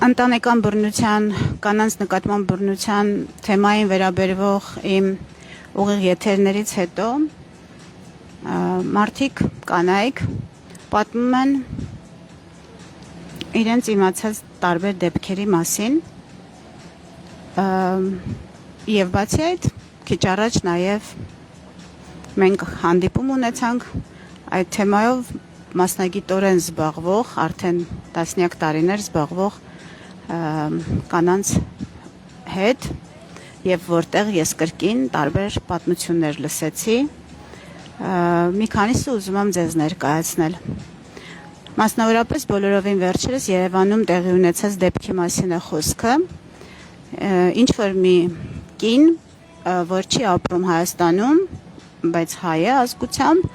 Ընտանեկան բռնության, կանանց նկատմամբ բռնության թեմային վերաբերվող իմ ուղիղ եթերներից հետո մարդիկ, կանայք պատմում են իրենց իմացած տարբեր դեպքերի մասին եւ բացի այդ քիչ առաջ նաեւ մենք հանդիպում ունեցանք այդ թեմայով մասնագիտորեն զբաղվող, արդեն տասնյակ տարիներ զբաղվող կանանց հետ եւ որտեղ ես կրկին տարբեր պատմություններ լսեցի, մի քանիսը ուզում եմ ձեզ ներկայացնել։ Մասնավորապես բոլորովին վերջերս Երևանում տեղի ունեցած դեպքի մասին է խոսքը, ինչ որ մի կին, որ չի ապրում Հայաստանում, բայց հայ է ազգությամբ,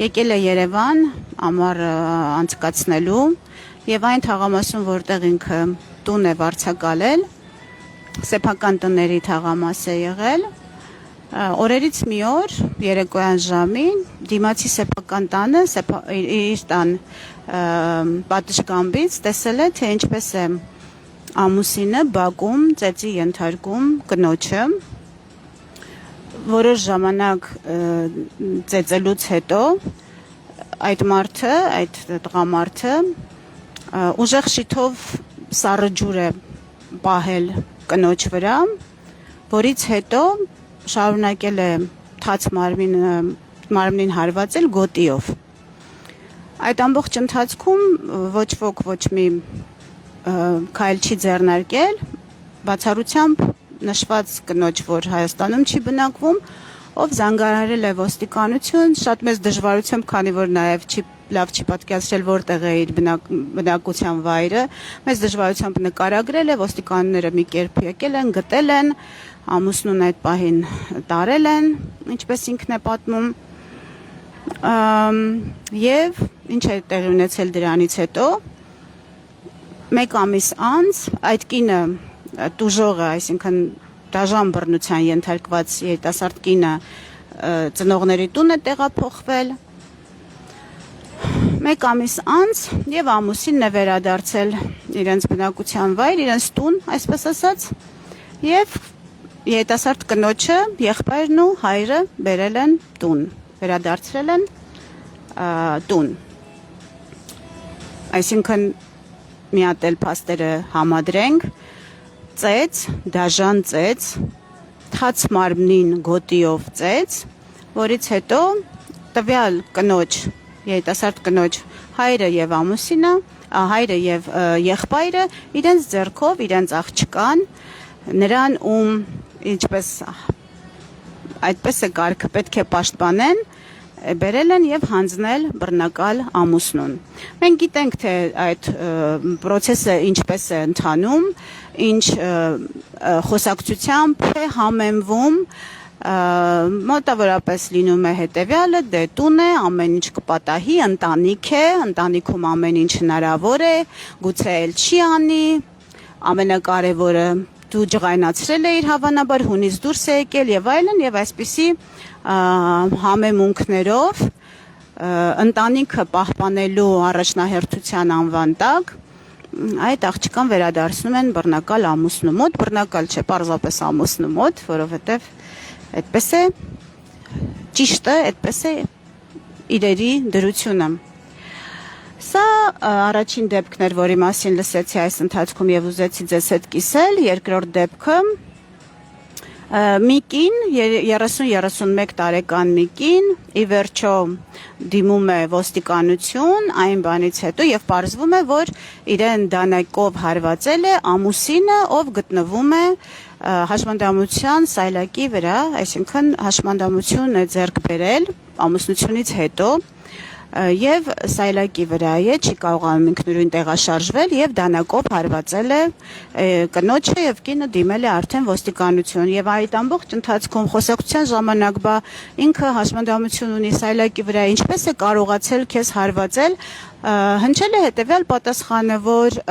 եկել է Երևան ամառ անցկացնելու եւ այն թաղամասում, որտեղ ինքը տուն է վարձակալել, սեփական տների թաղամաս է եղել, օրերից մի օր երեկոյան ժամին դիմացի սեփական տանը իր տան պատշգամբից տեսել է, թե ինչպես է ամուսինը բակում ծեծի ենթարկում կնոջը, որոշ ժամանակ ծեծելուց հետո այդ մարդը, այդ տղամարդը ուժեղ շիթով սառը ջուր է պահել կնոջ վրա, որից հետո շարունակել է թաց մարմնին հարվածել գոտիով։ Այդ ամբողջ ընթացքում ոչ ոք ոչ մի քայլ չի ձեռնարկել, բացառությամբ նշված կնոջ, որ Հայաստանում չի բնակվում, ով զանգահարել է ոստիկանություն, շատ մեծ դժվարությամբ, քանի որ նաև լավ չի պատկերացրել որտեղ է իր բնակության վայրը, մեծ դժվարությամբ նկարագրել է, ոստիկանները մի կերպ եկել են, գտել են, ամուսնուն այդ պահին տարել են, ինչպես ինքն է պատմում, եւ ինչ է տեղի ունեցել դրանից հետո, մեկ ամիս անց այդ կինը տուժողը, այսինքն դաժան բռնության ենթարկված երիտասարդ կինը ծնողների տուն է տեղափոխվել, մեկ ամիս անց եւ ամուսինն է վերադարձել իրենց բնակության վայր, իրենց տուն, այսպես ասած, եւ երիտասարդ կնոջը, եղբայրն ու հայրը բերել են տուն, վերադարձրել են տուն։ Այսինքն մի հատ էլ փաստերը համադրենք, ծեծ, դաժան ծեծ, թաց մարմնին գոտիով ծեծ, որից հետո տվյալ կնոջ, երիտասարդ կնոջ հայրը եւ ամուսինը, հայրը եւ եղբայրը իրենց ձեռքով, իրենց աղջկան, նրան ում ինչպես այդպես է կարգը պետք է պաշտպանեն, բերել են եւ հանձնել բռնակալ ամուսնուն։ Մենք գիտենք, թե այդ process-ը ինչպես է ընթանում, ինչ խոսակցությամբ է համեմվում, մոտավորապես լինում է հետեւյալը, դե տուն է, ամեն ինչ կպատահի, ընտանիք է, ընտանիքում ամեն ինչ հնարավոր է, գուցե էլ չի անի, ամենակարևորը դու ջղայնացրել է իր հավանաբար, հունից դուրս է եկել եւ այլն եւ այսպիսի համեմունքներով ընտանիքը պահպանելու առաջնահերթության անվան տակ այդ աղջկան վերադարձնում են բռնակալ ամուսնու մոտ, բռնակալ չէ, պարզապես ամուսնու մոտ, որովհետեւ այդպես է ճիշտ է, այդպես է իրերի դրությունը։ Սա առաջին դեպքն էր, որի մասին լսեցի այս ընթացքում եւ ուզեցի ձեզ հետ կիսել, երկրորդ դեպքը մի կին, 30-31 տարեկան մի կին, ի վերջո դիմում է ոստիկանություն այն բանից հետո եւ պարզվում է, որ իրեն դանակով հարվածել է ամուսինը, ով գտնվում է հաշմանդամության սայլակի վրա, այսինքն հաշմանդամություն է ձեռք բերել ամուսնությունից հետո եւ սայլակի վրա է, չի կարողանում ինքնուրույն տեղաշարժվել եւ դանակով հարվածել է կնոջը եւ կինը դիմել է արդեն ոստիկանություն եւ այդ ամբողջ ընթացքում խոսակցության ժամանակ ինքը հաշմանդամություն ունի սայլակի վրա, ինչպես է կարողացել քեզ հարվածել, հնչել է հետևյալ պատասխանը, որ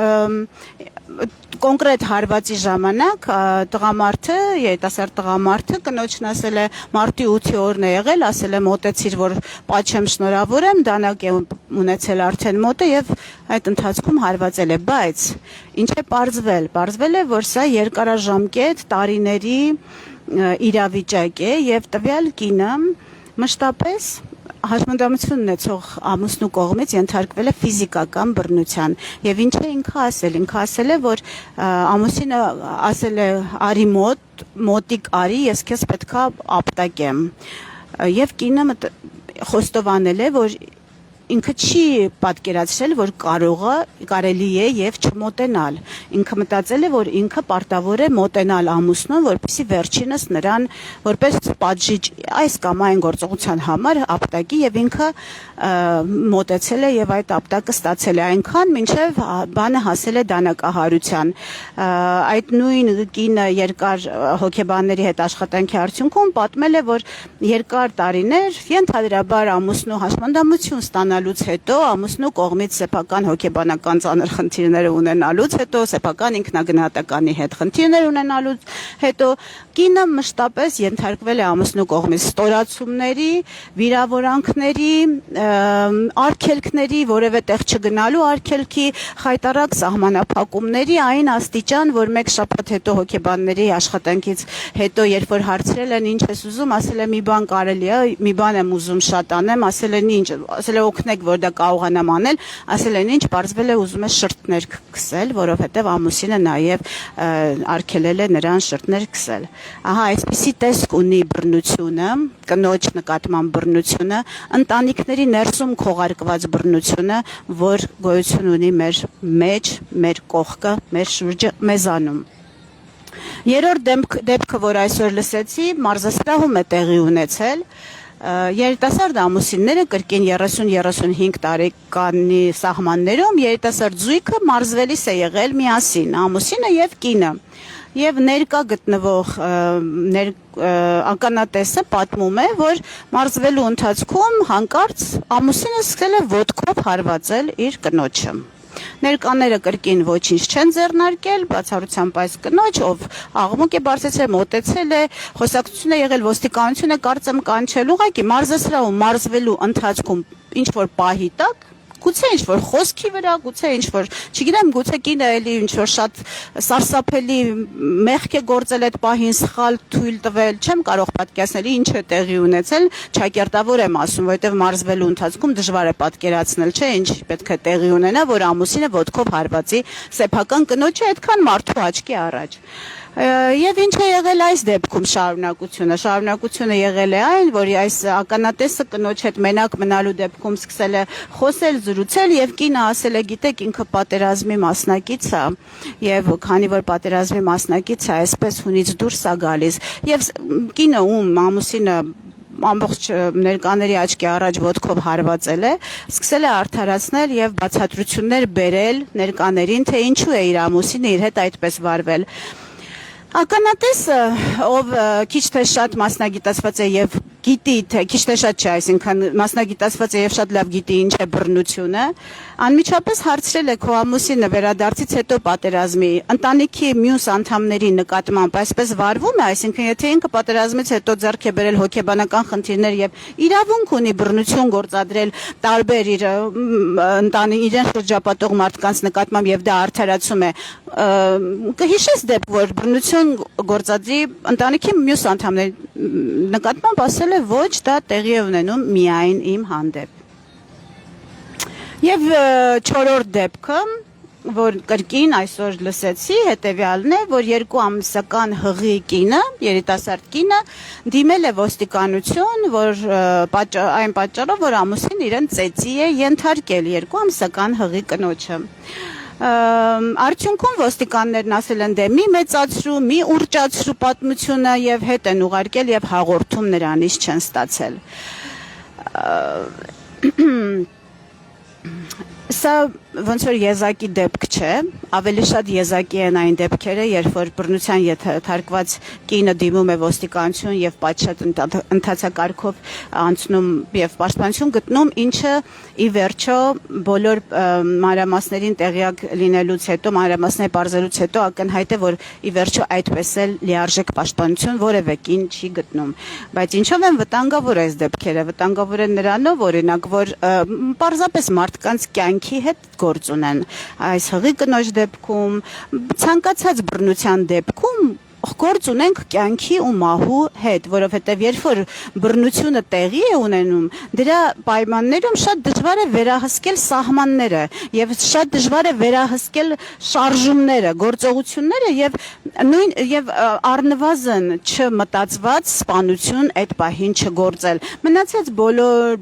կոնկրետ հարվածի ժամանակ տղամարդը, երիտասարդ տղամարդը կնոջն ասել է մարտի 8-ի օրն է եղել, ասել է մոտեցիր, որ պատժեմ, շնորհավոր եմ, դանակ է ունեցել արդեն մոտը եւ այդ ընթացքում հարվածել է, բայց ինչ է պարզվել, պարզվել է, որ սա երկարաժամկետ տարիների իրավիճակ է եւ տվյալ կինը մշտապես հաշմանդամություն ունեցող ամուսնու կողմից ենթարկվել է ֆիզիկական բռնության եւ ինչ է ինքը ասել է որ ամուսինը ասել է արի մոտիկ արի ես քեզ պետքա ապտակեմ եւ կինը խոստովանել է որ ինքը չի պատկերացրել, որ կարելի է եւ չմոտենալ։ Ինքը մտածել է, որ ինքը պարտավոր է մոտենալ ամուսնուն, որպեսզի վերջինս նրան որպես պատժիչ այս կամ այն գործողության համար ապտակի եւ ինքը մոտեցել է եւ այդ ապտակը ստացել է այնքան, մինչեւ բանը հասել է դանակահարության։ Այդ նույն կինը երկար հոգեբանների հետ աշխատանքի արդյունքում պատմել է, որ երկար տարիներ ենթադրաբար ամուսնու հաշմանդամություն ստանալուց հետո ամուսնու կողմից սեփական հոգեբանական ծանր խնդիրներ ունենալուց հետո սեփական ինքնագնահատականի հետ խնդիրներ ունենալուց հետո կինը մշտապես ենթարկվել է ամուսնու կողմից ստորացումների, վիրավորանքների, արգելքների, որևէ տեղ չգնալու արգելքի, խայտառակ սահմանափակումների, այն աստիճան, որ մեկ շաբաթ հետո հոգեբանների աշխատանքից հետո երբ որ հարցրել են ինչ ես ուզում, ասել է մի բան կարելի է, մի բան եմ ուզում շատ անեմ, ասել են ինչ, ասել է օգնեք որ դա կարողանամ անել, ասել են ինչ, պարզվել է ուզում է շրթներ քսել, որովհետև ամուսինը նաև արգելել է նրան շրթներ քսել։ Ահա այսպիսի տեսք ունի բռնությունը, կնոջ նկատմամբ բռնությունը, ընտանիքների ներսում քողարկված բռնությունը, որ գոյություն ունի մեր մեջ, մեր կողքը, մեր շուրջը, մեզանում։ Երրորդ դեպքը, որ այսօր լսեցի, մարզասրահում է տեղի ունեցել, երիտասարդ ամուսինները կրկին 30-35 տարեկանի սահմաններում երիտասարդ զույգը մարզվելիս է եղել միասին, ամուսինը եւ կինը։ Եվ ներկա գտնվող ականատեսը պատմում է, որ մարզվելու ընթացքում հանկարծ ամուսինը սկսել է ոտքով հարվածել իր կնոջը։ Ներկաները կրկին ոչինչ չեն ձեռնարկել, բացառությամբ այս կնոջ, ով աղմուկ է բարձրացրել, մոտեցել է, խոսակցություն է եղել, ոստիկանությունը կարծեմ կանչել, ուղղակի մարզասրահում մարզվելու ընթացքում ինչ որ պահի տակ գուցե ինչ-որ խոսքի վրա, գուցե ինչ-որ, չգիտեմ, գուցե կինը էլի ինչ-որ շատ սարսափելի մեղք է գործել այդ պահին, սխալ թույլ տվել, չեմ կարող պատկերացնել ինչ է տեղի ունեցել, ճակերտավոր եմ ասում, որովհետև մարզվելու ընթացքում դժվար է պատկերացնել, չէ, ինչ պետք է տեղի ունենա, որ ամուսինը ոտքով հարվածի սեփական կնոջը այդքան մարդու աչքի առաջ։ Եվ ինչ է եղել այս դեպքում շարունակությունը եղել է այն, որ այս ականատեսը կնոջ հետ մենակ մնալու դեպքում սկսել է խոսել, զրուցել եւ կինը ասել է, գիտեք, ինքը պատերազմի մասնակից է եւ քանի որ պատերազմի մասնակից է, այսպես հունից դուրս է գալիս եւ կինը ում ամուսինը ամբողջ ներկաների աչքի առաջ ոտքով հարվածել է, սկսել է արդարացնել եւ բացատրություններ բերել ներկաներին, թե ինչու է իր ամուսինը իր հետ այդպես վարվել։ Ականատեսը, ով քիչ թե շատ մասնագիտացված է եւ գիտի, թե քիչ թե շատ չէ, այսինքն մասնագիտացված է եւ շատ լավ գիտի ինչ է բռնությունը, անմիջապես հարցրել է քո ամուսինը վերադարձից հետո պատերազմի ընտանիքի մյուս անդամների նկատմամբ այսպես վարվում է, այսինքն եթե ինքը պատերազմից հետո ձեռք է բերել հոգեբանական խնդիրներ եւ իրավունք ունի բռնություն գործադրել տարբեր իր իրեն շրջապատող մարդկանց նկատմամբ եւ դա արդարացում է, կհիշես դեպք, որ բռնություն գործադրի ընտանիքի մյուս անդամների նկատմամբ ասել է ոչ, դա տեղի է ունենում միայն իմ հանդեպ։ Եվ չորրորդ դեպքը, որ կրկին այսօր լսեցի, հետևյալն է, որ 2 ամսական հղի կինը, երիտասարդ կինը, դիմել է ոստիկանություն, որ այն պատճառով, որ ամուսին իրեն ծեծի է ենթարկել 2 ամսական հղի կնոջը։ Արդյունքում ոստիկաններն ասել են դե մի մեծացրու, մի ուրճացրու պատմությունը եւ հետ են ուղարկել եւ հաղորդում նրանից չեն ստացել։ Սա ոնց որ եզակի դեպք չէ, ավելի շատ եզակի են այն դեպքերը, երբ որ բռնության ենթարկված կինը դիմում է ոստիկանություն եւ պատշաճ ընթացակարգով անցնում եւ պաշտպանություն գտնում, ինչը ի վերջո բոլոր մանրամասներին տեղյակ լինելուց հետո, մանրամասները բարձելուց հետո ակնհայտ է, որ ի վերջո այդպես էլ լիարժեք պաշտպանություն որևէ կին չի գտնում։ Բայց ինչով են վտանգավոր այս դեպքերը։ Վտանգավոր են նրանով, օրինակ, որ պարզապես մարդկանց կյանքի հետ գործ ունեն։ Այս հղի կնոջ դեպքում, ցանկացած բռնության դեպքում գործ ունենք կյանքի ու մահու հետ, որովհետև երբ որ բռնությունը տեղի է ունենում, դրա պայմաններում շատ դժվար է վերահսկել սահմանները եւ շատ դժվար է վերահսկել շարժումները, գործողությունները եւ առնվազն չմտածված սպանություն այդ պահին չգործել։ Մնացած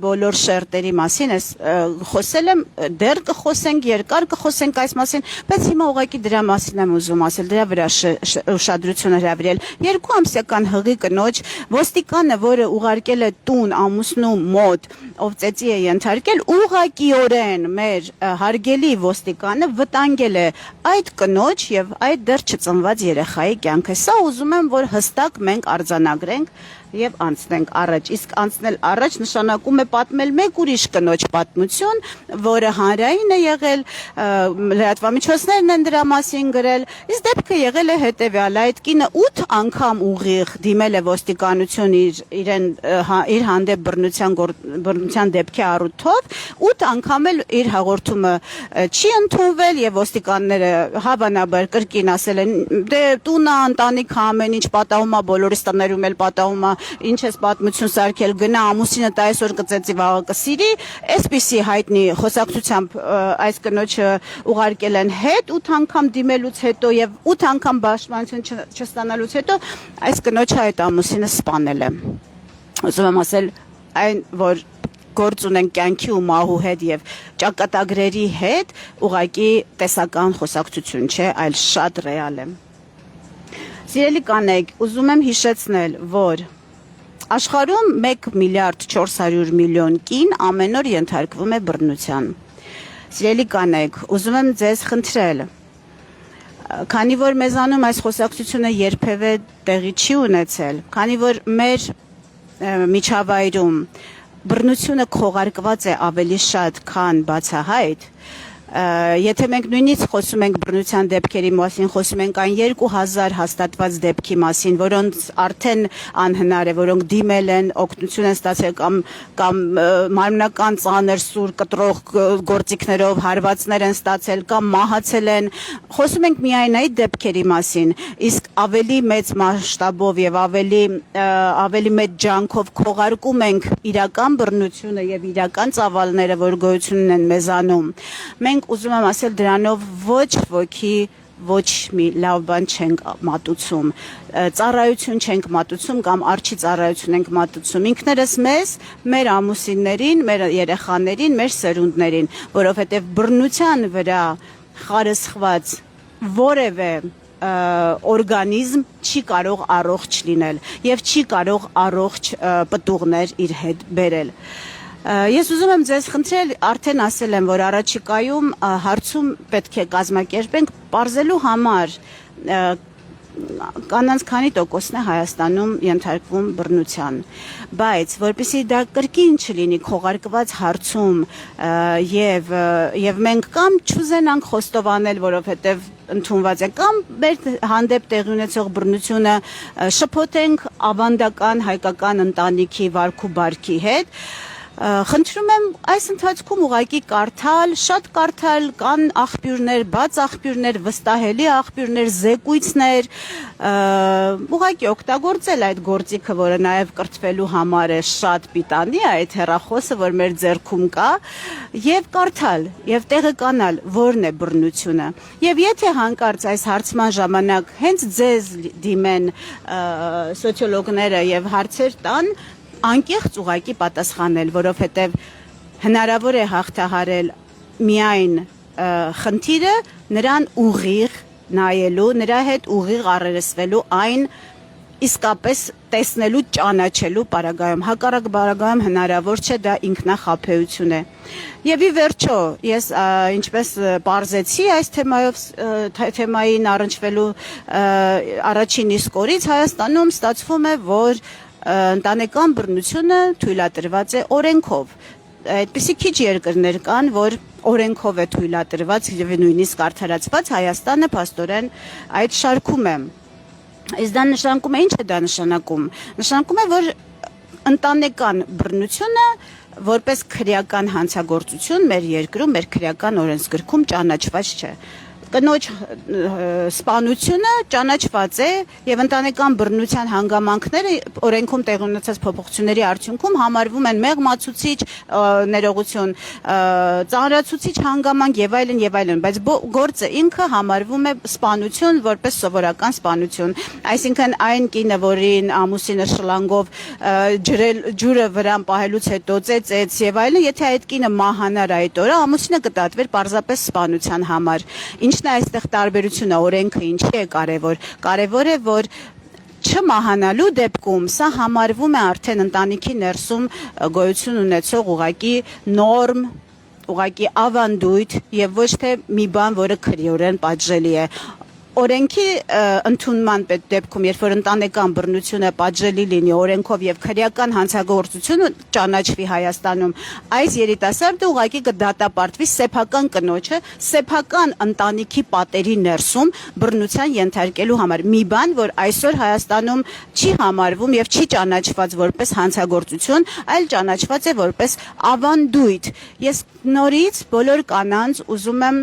բոլոր շերտերի մասին խոսել եմ, դեռ կխոսենք, երկար կխոսենք այս մասին, բայց հիմա ուղղակի դրա մասին եմ ուզում ասել, դրա վրա ուշադրություն հրավիրել։ 2 ամսական հղի կնոջ ոստիկանը, որը ուղարկել է տուն ամուսնու մոտ, ով ծեծի է ենթարկել, ուղղակիորեն մեր հարգելի ոստիկանը վտանգել է այդ կնոջ եւ այդ դեռ չծնված երեխայի կյանքը։ Սա ուզում եմ, որ հստակ մենք արձանագրենք եւ անցնենք առաջ։ Իսկ անցնել առաջ նշանակում է պատմել մեկ ուրիշ կնոջ պատմություն, որը հանրային է եղել, լրատվամիջոցներն են դրա մասին գրել։ Իսկ դեպքը եղել է հետեւյալ. այդ կինը 8 անգամ ուղիղ դիմել է ոստիկանություն իր հանդեպ բռնության դեպքի առիթով, 8 անգամ էլ իր հաղորդումը չի ընդունվել եւ ոստիկանները հավանաբար կրկին ասել են, դե տունը, ընտանիքը ամեն ինչ պատահում է, բոլորիս տներում էլ պատահում է, ինչ ես պատմություն սարքել, գնա ամուսինը տա այսօր կծեծի վաղը կսիրի, այսպիսի հայտնի խոսակցությամբ այս կնոջը ուղարկել են հետ 8 անգամ դիմելուց հետո եւ 8 անգամ պաշտպանություն չստանալուց հետո այս կնոջը այդ ամուսինը սպանել է։ Ուզում եմ ասել այն, որ գործ ունեն կյանքի ու մահու հետ եւ ճակատագրերի հետ, ուղղակի տեսական խոսակցություն չէ, այլ շատ ռեալ է։ Սիրելի կանայք, ուզում եմ հիշեցնել, որ աշխարհում 1 միլիարդ 400 միլիոն կին ամեն օր ենթարկվում է բռնության։ Սիրելի կանայք, ուզում եմ ձեզ խնդրել, քանի որ մեզանում այս խոսակցությունը երբևէ տեղի չի ունեցել, քանի որ մեր միջավայրում բռնությունը քողարկված է ավելի շատ, քան բացահայտ, եթե մենք նույնիսկ խոսում ենք բռնության դեպքերի մասին, խոսում ենք այն 2000 հաստատված դեպքի մասին, որոնց արդեն անհնար է, որոնք դիմել են, օգնություն են ստացել կամ մարմնական ծանր սուր կտրող գործիքներով հարվածներ են ստացել կամ մահացել են, խոսում ենք միայն այդ դեպքերի մասին, իսկ ավելի մեծ մասշտաբով եւ ավելի մեծ ջանքով քողարկում ենք իրական բռնությունը եւ իրական ծավալները, որ գոյություն ունեն մեզանում։ Մենք ուզում եմ ասել դրանով ոչ ոքի ոչ մի լավ բան չենք մատուցում, ծառայություն չենք մատուցում կամ արջի ծառայություն ենք մատուցում ինքներս մեզ, մեր ամուսիններին, մեր երեխաներին, մեր սերունդներին, որովհետև բռնության վրա խարսխված որևէ օրգանիզմ չի կարող առողջ լինել եւ չի կարող առողջ պտուղներ իր հետ բերել։ Ես ուզում եմ ձեզ խնդրել, արդեն ասել եմ, որ առաջիկայում հարցում պետք է կազմակերպենք պարզելու համար կանանց քանի տոկոսն է Հայաստանում ենթարկվում բռնության, բայց որպեսզի դա կրկին չլինի քողարկված հարցում եւ մենք կամ չուզենանք խոստովանել, որովհետեւ ընդունված է, կամ մեր հանդեպ տեղի ունեցող բռնությունը շփոթենք ավանդական հայկական ընտանիքի վարք ու բարքի հետ, խնդրում եմ այս ընթացքում ուղղակի կարդալ, շատ կարդալ, կան աղբյուրներ, բաց աղբյուրներ, վստահելի աղբյուրներ, զեկույցներ, ուղղակի օգտագործել այդ գործիքը, որը նաև կրթվելու համար է շատ պիտանի, այդ հեռախոսը, որ մեր ձեռքում կա, եւ կարդալ, եւ տեղեկանալ, որն է բռնությունը։ Եվ եթե հանկարծ այս հարցման ժամանակ հենց ձեզ դիմեն սոցիոլոգները եւ հարցեր տան, անկեղծ ուղղակի պատասխանել, որովհետև հնարավոր է հաղթահարել միայն խնդիրը նրան ուղիղ նայելու, նրա հետ ուղիղ առերեսվելու այն իսկապես տեսնելու, ճանաչելու պարագայում, հակառակ պարագայում հնարավոր չէ, դա ինքնախաբեություն է։ Եվ ի վերջո, ես ինչպես պարզեցի այս թեմային առնչվելու առաջին իսկ օրից Հայաստանում ստացվում է, որ ընտանեկան բռնությունը թույլատրված է օրենքով։ Այդպիսի քիչ երկրներ կան, որ օրենքով է թույլատրված եւ նույնիսկ արդարացված, Հայաստանը փաստորեն այդ շարքում է։ Իսկ դա նշանակում է, ինչ է դա նշանակում։ Նշանակում է, որ ընտանեկան բռնությունը որպես քրեական հանցագործություն մեր երկրում, մեր քրեական օրենսգրքում ճանաչված չէ։ Կնոջ սպանությունը ճանաչված է եւ ընտանեկան բռնության հանգամանքները օրենքում տեղի ունեցած փոփոխությունների արդյունքում համարվում են մեղմացուցիչ, ներողություն, ծանրացուցիչ հանգամանք եւ այլն, բայց գործը ինքը համարվում է սպանություն որպես սովորական սպանություն։ Այսինքն այն կինը, որին ամուսինը շլանգով ջուրը վրան պահելուց հետո ծեծեց եւ այլն, եթե այդ կինը մահանար այդ օրը, ամուսինը կդատվեր պարզապես սպանության համար։ Ինչն է այստեղ տարբերությունը, օրենքը ինչի է կարևոր։ Կարևոր է, որ չմահանալու դեպքում սա համարվում է արդեն ընտանիքի ներսում գոյություն ունեցող ուղղակի նորմ, ուղղակի ավանդույթ եւ ոչ թե մի բան, որը քրեորեն պատժելի է։ Օրենքի ընդունման դեպքում, երբ որ ընտանեկան բռնությունը պատժելի լինի օրենքով եւ քրեական հանցագործությունը ճանաչվի Հայաստանում, այս երիտասարդը ուղղակի կդատապարտվի սեփական կնոջը, սեփական ընտանիքի պատերի ներսում բռնության ենթարկելու համար։ Մի բան, որ այսօր Հայաստանում չի համարվում եւ չի ճանաչված որպես հանցագործություն, այլ ճանաչված է որպես ավանդույթ։ Ես նորից բոլոր կանանց ուզում եմ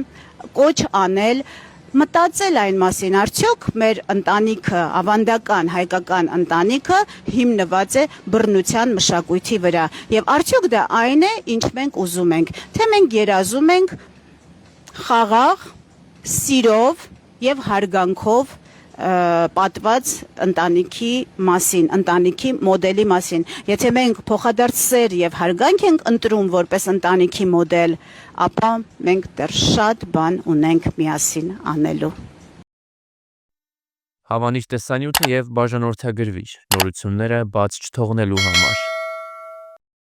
կոչ անել մտածել այն մասին, արդյոք մեր ընտանիքը, ավանդական հայկական ընտանիքը հիմնված է բռնության մշակույթի վրա եւ արդյոք դա այն է, ինչ մենք ուզում ենք, թե մենք երազում ենք խաղաղ, սիրով եւ հարգանքով պատված ընտանիքի մասին, ընտանիքի մոդելի մասին։ Եթե մենք փոխադարձ սեր եւ հարգանք ենք ընտրում որպես ընտանիքի մոդել, ապա մենք դեռ շատ բան ունենք միասին անելու։ Հավանիչ տեսանյութը եւ բաժանորդագրվիչ նորությունները բաց չթողնելու համար